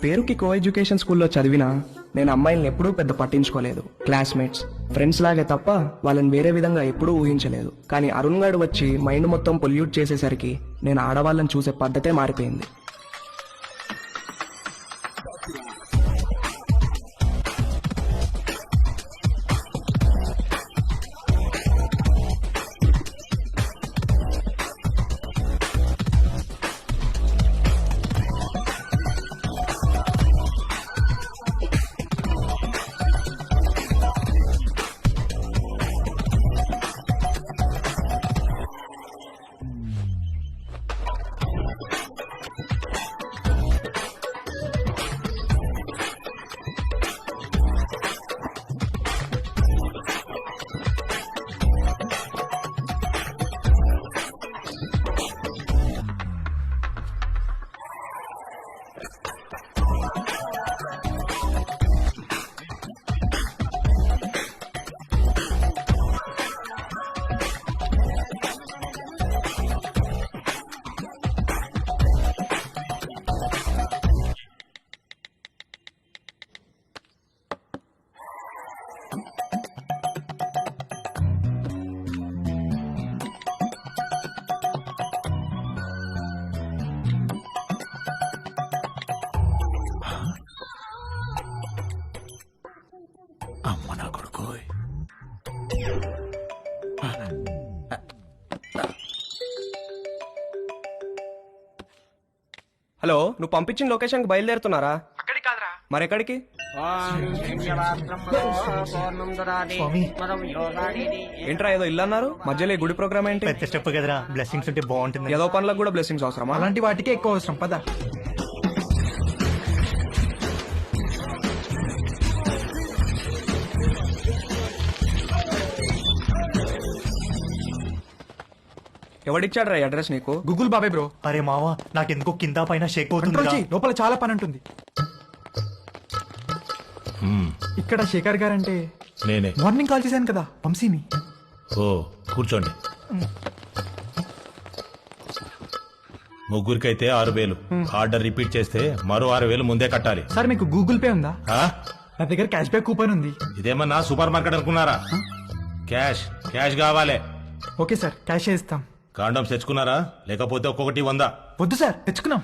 పేరుకి co education స్కూల్లో చదివినా నేను అమ్మాయిల్ని ఎప్పుడూ పెద్ద పట్టించుకోలేదు. క్లాస్మేట్స్, ఫ్రెండ్స్ లాగే తప్ప వాళ్ళని వేరే విధంగా ఎప్పుడూ ఊహించలేదు. కానీ అరుణ్ గాడు వచ్చి మైండ్ మొత్తం పొల్యూట్ చేసేసరికి నేను ఆడవాళ్ళని చూసే పద్ధతే మారిపోయింది. అమ్మ నా కొడుకు. హలో, నువ్వు పంపించిన లొకేషన్కి బయలుదేరుతున్నారా? అక్కడికి కాదురా. మరెక్కడికి? ఏంట్రా ఏదో ఇల్లు అన్నారు, మధ్యలో ఈ గుడి ప్రోగ్రామ్ ఏంటి? పెద్ద స్టెప్ కదరా, బ్లెస్సింగ్స్ ఉంటే బాగుంటుంది. ఏదో పనులకు కూడా బ్లెస్సింగ్స్ అవసరమా? అలాంటి వాటికే ఎక్కువ అవసరం. పద. ఎవడిచ్చాడు రా అడ్రస్ నీకు? గూగుల్ బాబాయ్ బ్రో. అరే మావా, నాకెందుకో కింద పైన షేక్ అవుతుంది. లోపల చాలా పని ఉంటుంది. ఇక్కడ శేఖర్ గారంటే నేనే. మార్నింగ్ కాల్ చేశాను కదా, వంశీని. ఓ, కూర్చోండి. ముగ్గురికైతే 6,000. ఆర్డర్ రిపీట్ చేస్తే మరో 6,000 ముందే కట్టాలి. సార్ మీకు గూగుల్ పే ఉందా? ఆ? నా దగ్గర క్యాష్ బ్యాక్ కూపన్ ఉంది. ఇదేమన్నా సూపర్ మార్కెట్ అనుకున్నారా? క్యాష్ క్యాష్ కావాలి. ఓకే సార్, క్యాష్ ఇస్తాం. కాండమ్స్ తెచ్చుకున్నారా? లేకపోతే ఒక్కొక్కటి 100. వద్దు సార్, తెచ్చుకున్నాం.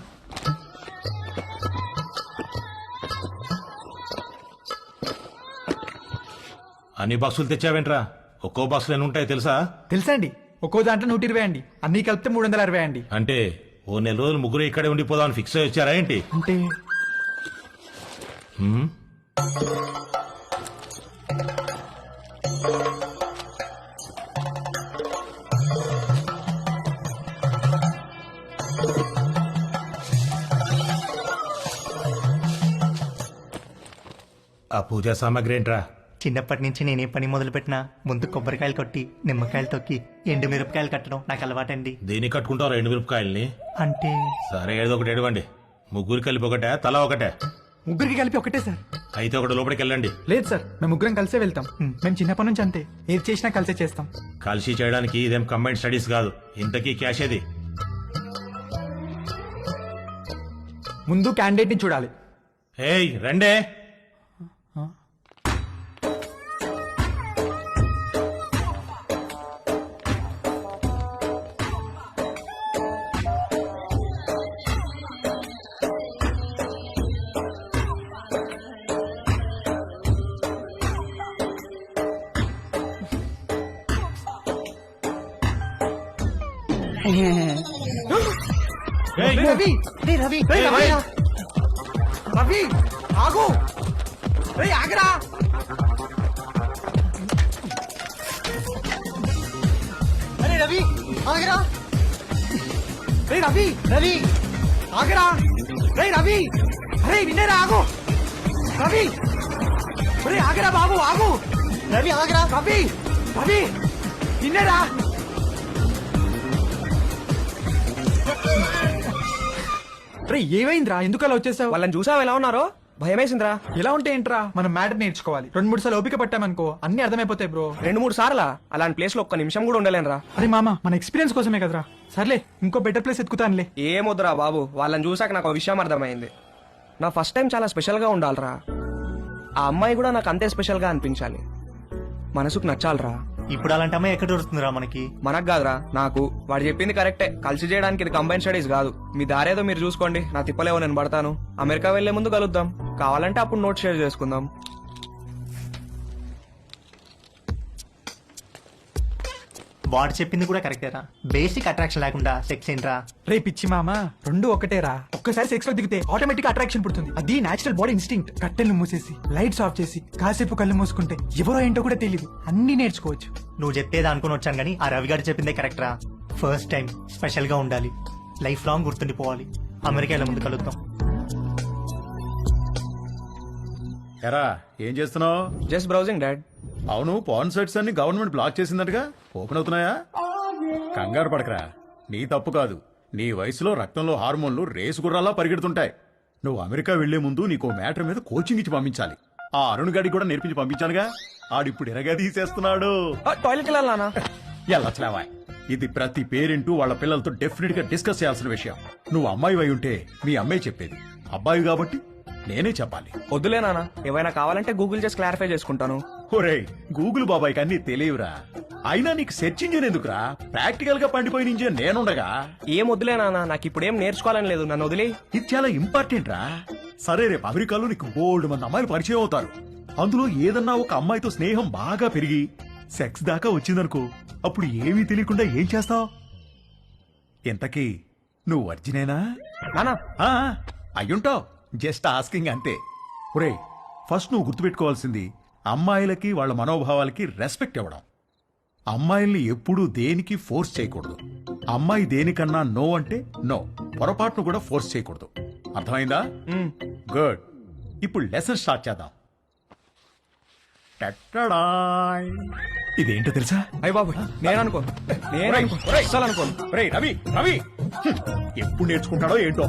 అన్ని బాక్సులు తెచ్చావేంట్రా? ఒక్కో బాక్సులు ఎన్ని ఉంటాయి తెలుసా? తెలుసా అండి, ఒక్కో దాంట్లో 120 అండి, అన్ని కలిపితే 360 అండి. అంటే ఓ నెల రోజులు ముగ్గురు ఇక్కడే ఉండిపోదామని ఫిక్స్ అయ్యి వచ్చారా ఏంటి? అంటే ఆ పూజా సామాగ్రి ఏంట్రా? చిన్నప్పటి నుంచి నేనే పని మొదలు పెట్టినా ముందు కొబ్బరికాయలు కొట్టి నిమ్మకాయలు తొక్కి ఎండు మిరపకాయలు కట్టడం నాకు అలవాటండి. దేనికి కట్టుకుంటారు 2 మిరపకాయల్ని? అంటే సరే, ఏదో ఒకటి ఎడవండి. ముగ్గురు కలిపి ఒకటే, తలా ఒకటే? ముగ్గురికి కలిపి ఒకటే సార్. అయితే ఒకటి లోపలికి వెళ్ళండి. లేదు సార్, మేము ముగ్గురం కలిసే వెళ్తాం. మేము చిన్నప్పటి నుంచి అంతే, ఏది చేసినా కలిసే చేస్తాం. కలిసి చేయడానికి ఇదేం కంబైన్డ్ స్టడీస్ కాదు. ఇంతకీ క్యాష్ ఏది? ముందు క్యాండిడేట్ ని చూడాలి. ఏయ్ రండే. రవి, రవి, రవి, ఆగు, ఆగరా. అరే రవి, ఆగరా. రవి, రవి, ఆగరా. రవి, అరే వినేరా, ఆగు. రవి, ఆగరా బాబు, ఆగు. రవి, ఆగరా. రవి, రవి, వినేరా. ఏమైందిరా, ఎందుకు అలా వచ్చేసావు? వాళ్ళని చూసావు ఎలా ఉన్నారో? భయమేసిందిరా. ఎలా ఉంటే ఏంట్రా, మనం మ్యాటర్ నేర్చుకోవాలి. 2-3 సార్లు ఓపిక పట్టామనుకో అన్ని అర్థమైపోతాయి బ్రో. 2-3 సార్లా? అలాంటి ప్లేస్ లో ఒక్క నిమిషం కూడా ఉండలేనురా. అరే మామ, మన ఎక్స్పీరియన్స్ కోసమే కదరా. సర్లే, ఇంకో బెటర్ ప్లేస్ ఎత్తుకుతానులే. ఏమొద్దురా బాబు, వాళ్ళని చూసాక నాకు ఒక విషయం అర్థమైంది. నా ఫస్ట్ టైం చాలా స్పెషల్ గా ఉండాలిరా. ఆ అమ్మాయి కూడా నాకు అంతే స్పెషల్ గా అనిపించాలి. మనసుకు నచ్చాలిరా. ఇప్పుడు అలాంటి అమ్మాయి ఎక్కడ దొరుకుతుందిరా మనకి? మనకు కాదురా, నాకు. వాడు చెప్పింది కరెక్టే. కలిసి చేయడానికి ఇది కంబైన్ స్టడీస్ కాదు. మీ దారేదో మీరు చూసుకోండి, నా తిప్పలేవో నేను పడతాను. అమెరికా వెళ్లే ముందు కలుద్దాం, కావాలంటే అప్పుడు నోట్ షేర్ చేసుకుందాం. వాడు చెప్పింది కూడా కరెక్టేరా. బేసిక్ అట్రాక్షన్ లేకుండా సెక్స్ ఏంట్రా? రే పిచ్చి మామ, రెండు ఒకటేరా. ఒక్కసారి సెక్స్ లో దిగితే ఆటోమేటిక్ అట్రాక్షన్ పుడుతుంది. అది నేచురల్ బాడీ ఇన్స్టింక్ట్. కట్టెలు మూసేసి లైట్స్ ఆఫ్ చేసి కాసేపు కళ్ళు మూసుకుంటే ఎవరో ఏంటో కూడా తెలియదు. అన్ని నేర్చుకోవచ్చు. నువ్వు చెప్పేది అనుకుని వచ్చాను కానీ ఆ రవి గారు చెప్పిందే కరెక్టరా. ఫస్ట్ టైం స్పెషల్ గా ఉండాలి, లైఫ్ లాంగ్ గుర్తుండిపోవాలి. అమెరికాలో ముందు కలుద్దాం. ఎరా ఏం చేస్తున్నావు? Just browsing dad. అవును, పాన్ సైట్స్ అన్ని గవర్నమెంట్ బ్లాక్ చేసిందటగా, ఓపెన్ అవుతున్నాయా? కంగారు పడకరా, నీ తప్పు కాదు. నీ వయసులో రక్తంలో హార్మోన్లు రేసు గుర్రాలా పరిగెడుతుంటాయి. నువ్వు అమెరికా వెళ్లే ముందు నీకో మ్యాటర్ మీద కోచింగ్ ఇచ్చి పంపించాలి. ఆ అరుణ్ గాడికి కూడా నేర్పించి పంపించానుగా, ఆడిప్పుడు ఎరగా తీసేస్తున్నాడు. టాయిలెట్ వెళ్ళాలనా? ఎల్లట్లేవా, ఇది ప్రతి పేరెంట్ వాళ్ళ పిల్లలతో డెఫినెట్ గా డిస్కస్ చేయాల్సిన విషయం. నువ్వు అమ్మాయి అయి ఉంటే మీ అమ్మాయి చెప్పేది, అబ్బాయి కాబట్టి నేనే చెప్పాలి. వద్దులే నాన్న, ఏమైనా కావాలంటే గూగుల్ చేసి క్లారిఫై చేసుకుంటాను. ఒరేయ్, గూగుల్ బాబాయ్ కన్నీ తెలియవురా. అయినా నీకు సెర్చ్ ఇంజిన్ ఎందుకురా? ప్రాక్టికల్ గా పండిపోయిన ఇంజిన్ నేనుండగా. ఏం వద్దులే నాన్న, నాకు ఇప్పుడు ఏం నేర్చుకోవాలని లేదు, నన్ను వదిలే. ఇది చాలా ఇంపార్టెంట్ రా. సరే, రేపు అమెరికాలో నీకు బోల్డ్ మంది అమ్మాయిలు పరిచయం అవుతారు. అందులో ఏదన్నా ఒక అమ్మాయితో స్నేహం బాగా పెరిగి సెక్స్ దాకా వచ్చిందనుకో, అప్పుడు ఏమీ తెలియకుండా ఏం చేస్తావు? ఇంతకీ నువ్వు వర్జినేనా? నానా ఆ, అయ్యుంటావు. జస్ట్ ఆస్కింగ్ అంతే. ఒరేయ్, ఫస్ట్ నువ్వు గుర్తుపెట్టుకోవాల్సింది అమ్మాయిలకి వాళ్ళ మనోభావాలకి రెస్పెక్ట్ ఇవ్వడం. అమ్మాయిల్ని ఎప్పుడూ దేనికి ఫోర్స్ చేయకూడదు. అమ్మాయి దేనికన్నా నో అంటే నో, పొరపాటును కూడా ఫోర్స్ చేయకూడదు. అర్థమైందా? గుడ్. ఇప్పుడు లెసన్ స్టార్ట్ చేద్దాం. టట్టడాయ్. ఇదేంటో తెలుసా? అయ్య బాబు, నేను అనుకోను. అస్సలు అనుకోను. ఒరేయ్ రవి, రవి, ఎప్పుడు నేర్చుకుంటాడో ఏంటో.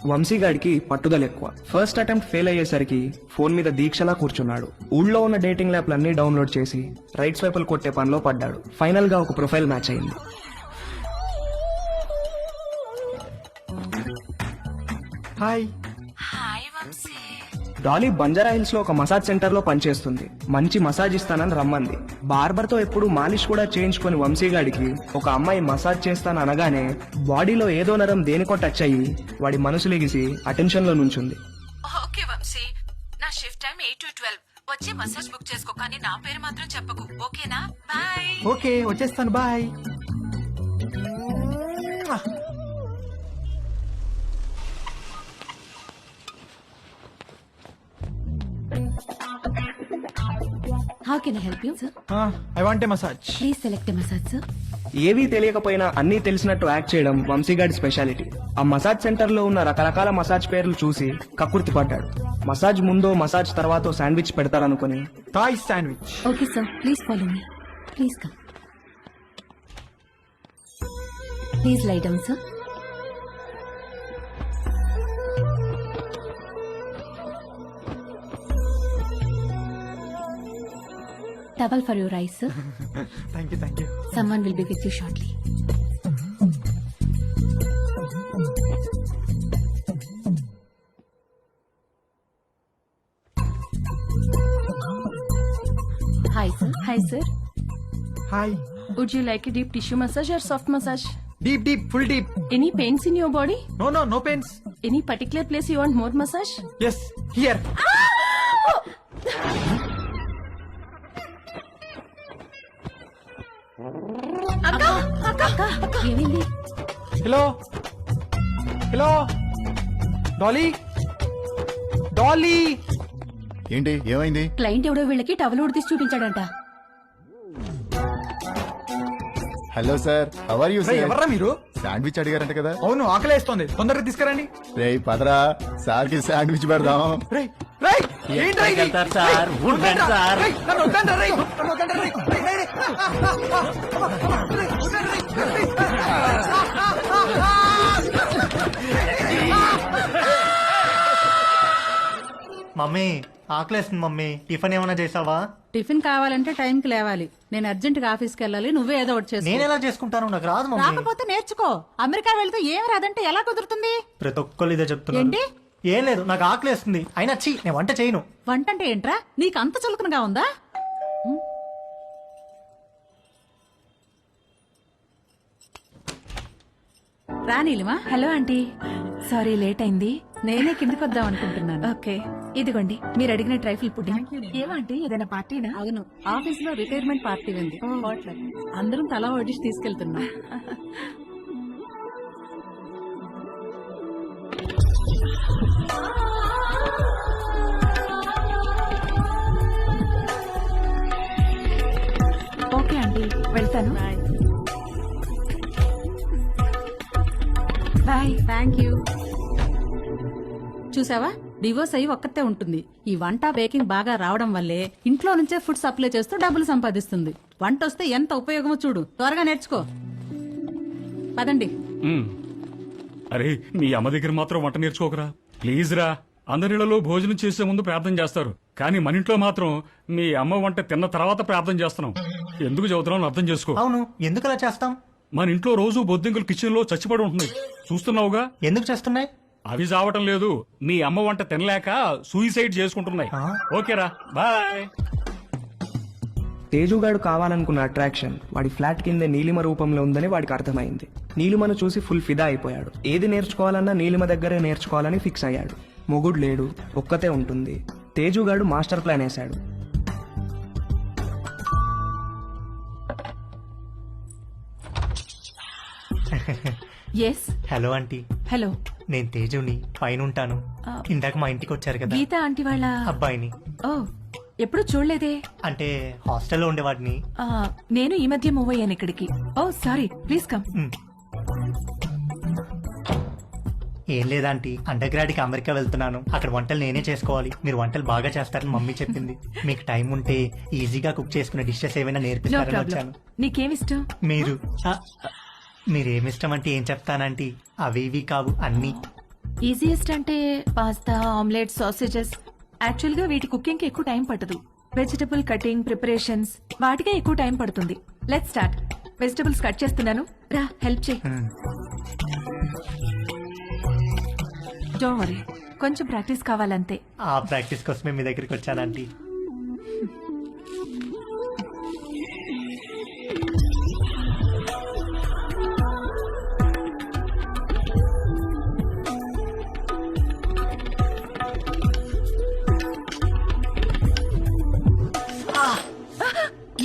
వంశీగాడికి పట్టుదల ఎక్కువ. ఫస్ట్ అటెంప్ట్ ఫెయిల్ అయ్యేసరికి ఫోన్ మీద దీక్షలా కూర్చున్నాడు. ఊళ్ళో ఉన్న డేటింగ్ యాప్లన్నీ డౌన్లోడ్ చేసి రైట్ స్వైపులు కొట్టే పనిలో పడ్డాడు. ఫైనల్ గా ఒక ప్రొఫైల్ మ్యాచ్ అయింది. హాయ్. డాలీ బంజారా హిల్స్ లో ఒక మసాజ్ సెంటర్ లో పనిచేస్తుంది. మంచి మసాజ్ ఇస్తానని రమ్మంది. బార్బర్ తో ఎప్పుడు మాలిష్ కూడా చేయించుకుని వంశీగాడికి ఒక అమ్మాయి మసాజ్ చేస్తాను అనగానే బాడీలో ఏదో నరం దేనికో టచ్ అయ్యి వాడి మనసు లెగిసి అటెన్షన్ లో నుంచుంది. ఓకే వంశీ, నా షిఫ్ట్ టైం 8 to 12. వచ్చి మసాజ్ బుక్ చేసుకో, కానీ నా పేరు మాత్రం చెప్పకు, ఓకేనా? బాయ్. ఓకే, వచ్చేస్తాను. Bye. How can I help you, sir? I want a massage. Please select a massage, sir. ఏవీ తెలియకపోయినా అన్నీ తెలిసినట్టు యాక్ట్ చేయడం వంశీగాడి స్పెషాలిటీ. ఆ మసాజ్ సెంటర్ లో ఉన్న రకరకాల మసాజ్ పేర్లు చూసి కక్కుర్తి పడ్డాడు. మసాజ్ ముందో మసాజ్ తర్వాతో శాండ్విచ్ పెడతారనుకుని Thai sandwich. Okay, sir. Please follow me. Please come. Please lie down, sir. Towel for your eyes, sir. Thank you, thank you. Someone will be with you shortly. Hi, sir. Hi, sir. Hi. Would you like a deep tissue massage or soft massage? Deep deep, full deep. Any pains in your body? No no, no pains. Any particular place you want more massage? Yes, here. ఏమైంది? Hello hello, Dolly Dolly. ఏంటి ఏమైంది? Client ఎవడో వీళ్ళకి towel ఉడితీసి చూపించాడంట. Hello sir, how are you రేయ్, sir? ఎవర్రా మీరు? శాండ్విచ్ అడిగారంట కదా? అవును, ఆకలేస్తోంది, తొందరగా తీసుకురండి. రేయ్ పదరా, సార్ కి శాండ్విచ్ పెడదాం. రేయ్ రేయ్, ఏంట్రా ఇది? వెళ్తారు సార్? రేయ్, వుడ్ రండి సార్. రేయ్, నన్ను వద్దండ్రా, రేయ్, నన్ను వద్దండ్రా, రేయ్, రేయ్, రేయ్, రేయ్, మమ్మీ ఆకలేస్తుంది మమ్మీ టిఫిన్ ఏమైనా చేసావా టిఫిన్ కావాలంటే టైంకి లేవాలి. నేను అర్జెంట్ గా ఆఫీస్కి వెళ్ళాలి. నువ్వే ఏదో ఒకటి చేసుకో. నేను ఎలా చేసుకుంటాను నాకు రాదు మమ్మీ రాకపోతే నేర్చుకో. అమెరికా వెళ్తే ఏం రాదంటే ఎలా కుదురుతుంది? ప్రతి ఒక్కళ్ళు ఇదే చెప్తున్నారు ఏంటి? ఏం లేదు నాకు ఆకలేస్తుంది అయినా చీ నేను వంట చేయను వంట అంటే ఏంట్రా? నీకు అంత చులకనగా ఉందా? రా Neelima. Hello aunty, sorry late అయింది. నేనే కిందకి వద్దాం అనుకుంటున్నాను. ఓకే, ఇదిగోండి మీరు అడిగిన ట్రైఫుల్ పుడ్డింగ్. ఏమంటే ఏదైనా పార్టీనా? అవును, ఆఫీస్ లో రిటైర్మెంట్ పార్టీ ఉంది. అందరం తలా వడ్డిసి తీసుకెళ్తున్నాం. ఓకే ఆంటీ, వెళ్తాను. బాయ్. Thank you. చూసావా, డివోర్స్ అయ్యి ఒక్కతే ఉంటుంది. ఈ వంట బేకింగ్ బాగా రావడం వల్లే ఇంట్లో నుంచే ఫుడ్ సప్లై చేస్తూ డబ్బులు సంపాదిస్తుంది. వంట వస్తే ఎంత ఉపయోగమో చూడు. త్వరగా నేర్చుకో. పదండి. అరే మీ అమ్మ దగ్గర మాత్రం వంట నేర్చుకోకరా ప్లీజ్ రా. అందరిలో భోజనం చేసే ముందు ప్రార్థన చేస్తారు, కానీ మన ఇంట్లో మాత్రం మీ అమ్మ వంట తిన్న తర్వాత ప్రార్థన చేస్తున్నాం. ఎందుకు చదువుతున్నాం అర్థం చేసుకో. అవును ఎందుకు అలా చేస్తాం? మన ఇంట్లో రోజు బొద్దింకలు కిచెన్ లో చచ్చిపడి ఉంటుంది, చూస్తున్నావుగా. ఎందుకు చేస్తున్నాయి? అవి చావటం లేదు, మీ అమ్మ వంట తినలేక సూయిసైడ్ చేసుకుంటున్నాయి. ఓకేరా, బాయ్. తేజుగాడు కావాలనుకున్న అట్రాక్షన్ వాడి ఫ్లాట్ కిందే నీలిమ రూపంలో ఉందని వాడికి అర్థమైంది. నీలిమను చూసి ఫుల్ ఫిదా అయిపోయాడు. ఏది నేర్చుకోవాలన్నా నీలిమ దగ్గరే నేర్చుకోవాలని ఫిక్స్ అయ్యాడు. మొగుడు లేడు, ఒక్కతే ఉంటుంది. తేజుగాడు మాస్టర్ ప్లాన్ వేశాడు. ఎస్. Hello aunty, hello. నేను తేజుని పైన ఉంటాను. ఇందాక మా ఇంటికి వచ్చారు కదా గీత ఆంటీ వాళ్ళ అబ్బాయిని. ఓ, ఎప్పుడు చూడలేదే. అంటే హాస్టల్లో ఉండేవాడిని. ఆ, నేను ఈ మధ్య మూవ్ అయ్యాను ఇక్కడికి. ఓ సారీ, ప్లీజ్ కమ్. ఏం లేదాంటీ, అండర్ గ్రాడ్ కి అమెరికా వెళ్తున్నాను. అక్కడ వంటలు నేనే చేసుకోవాలి. మీరు వంటలు బాగా చేస్తారని మమ్మీ చెప్పింది. మీకు టైం ఉంటే ఈజీగా కుక్ చేసుకునే డిషెస్ ఏమైనా నో నేర్పిస్తారని ప్రాబ్లం. వచ్చాను. నీకేమిష్టం? మీరు మీరేమిష్టం అంటే ఏం చెప్తానంటీ, అవి ఇవి కావు అన్ని. ఈజియెస్ట్ అంటే పాస్తా, ఆమ్లెట్, సాసేజెస్. యాక్చువల్ గా వీటి కుకింగ్ కి ఎక్కువ టైం పట్టదు. వెజిటబుల్ కటింగ్, ప్రిపరేషన్స్ వాటికే ఎక్కువ టైం పడుతుంది. Let's start. వెజిటబుల్స్ కట్ చేస్తున్నాను, రా హెల్ప్ చేయి. డోంట్ వరీ, కొంచెం ప్రాక్టీస్ కావాలంతే. ఆ ప్రాక్టీస్ కోసమే మీ దగ్గరికి వచ్చానంటీ.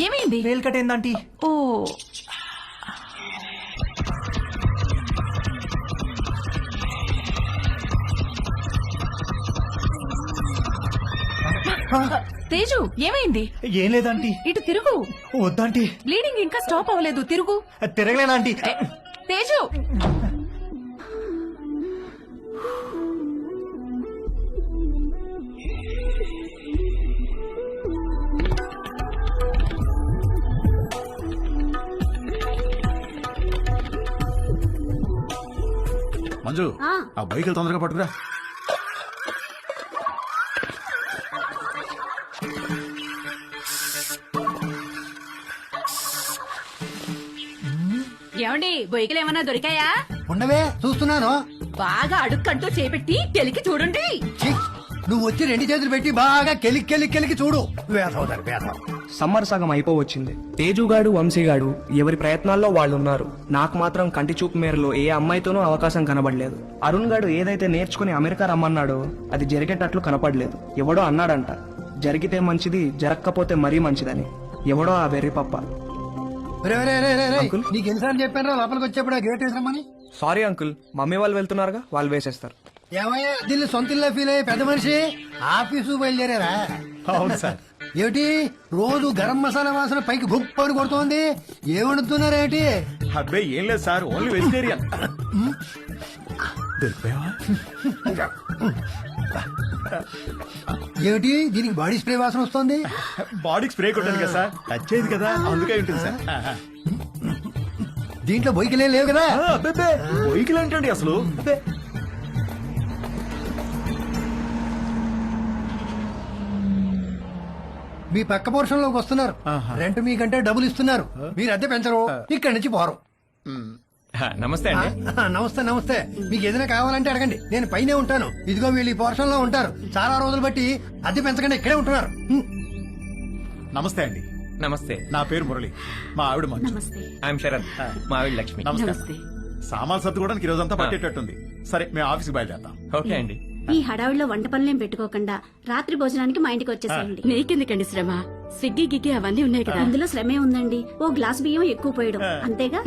ఏమైంది? వేలు కట్ ఏందంటీ? ఓ, తేజు ఏమైంది? ఏం లేదంటీ. ఇటు తిరుగు. వద్దంటీ, బ్లీడింగ్ ఇంకా స్టాప్ అవ్వలేదు, తిరుగు. తిరగలేనంటీ. తేజు, మంజు ఆ బైకులు తొందరగా పట్టుకురా. ఏమండి, బొయ్యికలు ఏమన్నా దొరికాయా? ఉండవే, చూస్తున్నాను. బాగా అడుక్కంటూ చేపెట్టి తెలికి చూడండి. ఛీ, నువ్వు వచ్చి రెండు చేతులు పెట్టి బాగా కెలికి చూడు. వేసవుతారు వేసవ. సమ్మర్ సగం అయిపోవచ్చింది. తేజుగాడు, వంశీగాడు ఎవరి ప్రయత్నాల్లో వాళ్ళు ఉన్నారు. నాకు మాత్రం కంటి చూపు మేరలో ఏ అమ్మాయితోనూ అవకాశం కనబడలేదు. అరుణ్ గాడు ఏదైతే నేర్చుకుని అమెరికా రమ్మన్నాడో అది జరిగేటట్లు కనపడలేదు. ఎవడో అన్నాడంట, జరిగితే మంచిది, జరగకపోతే మరీ మంచిదని. ఎవడో ఆ వెర్రి పప్ప. నీకు ఎన్నిసార్లు చెప్పాను లోపలికి వచ్చేప్పుడు ఆ గేట్ వేసామని. సారీ అంకుల్, మమ్మీ వాళ్ళు వెళ్తున్నారుగా, వాళ్ళు వేసేస్తారు. ఏమయ్యా, దీన్ని సొంత ఇల్లు ఫీల్ అయ్యే పెద్ద మనిషి ఆఫీసు బయలుదేరారా? అవును సార్. ఏమిటి రోజు గరం మసాలా వాసన పైకి గుప్పని కొడుతోంది? ఏమడుతున్నారేటి? అబ్బే ఏం లేదు సార్, ఓన్లీ వెజిటేరియన్. దొరికిపోయావా? ఏమిటి దీనికి బాడీ స్ప్రే వాసన వస్తుంది? బాడీకి స్ప్రే కొట్టాను కదా సార్, టచ్ అయ్యేది కదా, అందుకే ఉంటుంది సార్. దీంట్లో బొయ్యికలే లేవు కదా? వెహికల్ ఏంటండి అసలు? అబ్బే. మీ పక్క పోర్షన్ లోకి వస్తున్నారు. రెంట్ మీకంటే డబ్బులు ఇస్తున్నారు. మీరు అద్దె పెంచరు, ఇక్కడి నుంచి పోరు. నమస్తే అండి. నమస్తే నమస్తే. మీకు ఏదైనా కావాలంటే అడగండి, నేను పైనే ఉంటాను. ఇదిగో వీళ్ళు ఈ పోర్షన్ లో ఉంటారు. చాలా రోజులు బట్టి అద్దె పెంచకుండా ఇక్కడే ఉంటున్నారు. నమస్తే అండి, నమస్తే. నా పేరు మురళి, మా ఆవిడ మంచు. ఐఎమ్ శరత్, మా ఆవిడ లక్ష్మి. నమస్కారం. సామాన్ సర్దుకోవడానికి ఈ రోజంతా పట్టేటట్టుంది. సరే, మేము ఆఫీస్కి బయలుదేరుతాం. ఓకే అండి. ఈ హడావిడిలో వంట పనులేం పెట్టుకోకుండా రాత్రి భోజనానికి మా ఇంటికి వచ్చేసేయండి. నీకెందుకండి శ్రమ? స్విగ్గీ గిగ్గి అవన్నీ ఉన్నాయి కదా. అందులో శ్రమే ఉందండి. ఓ గ్లాస్ బియ్యం ఎక్కువ పోయడం అంతేగా.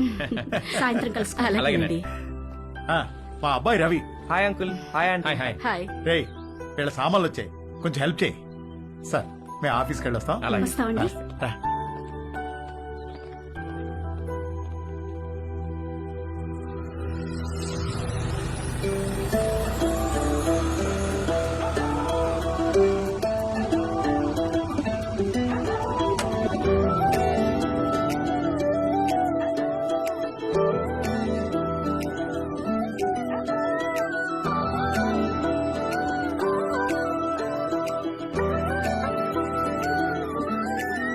సాయంత్రం కలుసు. అలాగేనండి. మా అబ్బాయి Ravi. Hi uncle. Hi aunty. Hi. Hi. రే, వీళ్ళ సామాన్లు వచ్చాయి, కొంచెం హెల్ప్ చేయి. సార్, మేము ఆఫీస్కి వెళ్ళొస్తాం. అలాగే. వస్తామండి. రా.